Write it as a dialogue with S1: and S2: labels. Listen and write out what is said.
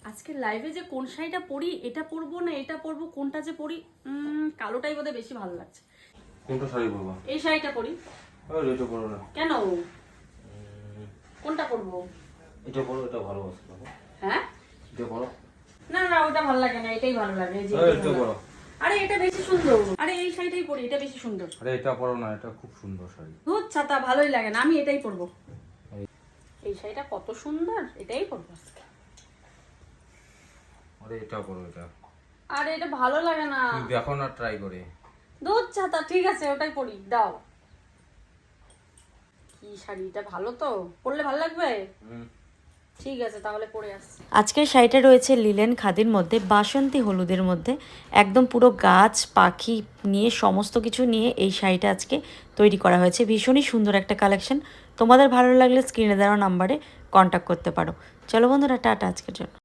S1: আজকে লাইভে যে কোন শাড়িটা পরি, এটা পরবো না এটা পরবো, কোনটা যে পরি, কালোটাই বোধহয় বেশি ভালো লাগছে।
S2: কোনটা শাড়ি পরবো?
S1: এই শাড়িটা পরি।
S2: আরে এটা পরো না।
S1: কেন? কোনটা পরবো?
S2: এটা পরো, এটা ভালো আছে।
S1: হ্যাঁ,
S2: এটা পরো।
S1: না না ওটা ভালো লাগে না, এটাই ভালো লাগে। যে
S2: এটা পরো।
S1: আরে এটা বেশি সুন্দর, আরে এই শাড়িটাই পরি, এটা বেশি সুন্দর।
S2: আরে এটা পরো না, এটা খুব সুন্দর শাড়ি।
S1: ধুর ছাতা, ভালোই লাগে না, আমি এটাই পরবো। এই শাড়িটা কত সুন্দর, এটাই পরবো আজকে।
S2: আরে এটা পরো, এটা।
S1: আরে এটা ভালো লাগে না,
S2: তুমি দেখো না, ট্রাই করে।
S1: ধুর ছাতা, ঠিক আছে ওটাই পরি, দাও। কি শাড়িটা ভালো তো, পরলে ভালো লাগবে। ঠিক আছে তাহলে পরে আসছি।
S3: আজকের শাড়িটা রয়েছে লিলেন খাদির মধ্যে, বাসন্তী হলুদের মধ্যে, একদম পুরো গাছ পাখি নিয়ে সমস্ত কিছু নিয়ে এই শাড়িটা আজকে তৈরি করা হয়েছে। ভীষণই সুন্দর একটা কালেকশন। তোমাদের ভালো লাগলে স্ক্রিনে দেওয়া নাম্বারে কন্ট্যাক্ট করতে পারো। চলো বন্ধুরা, টাটা আজকের জন্য।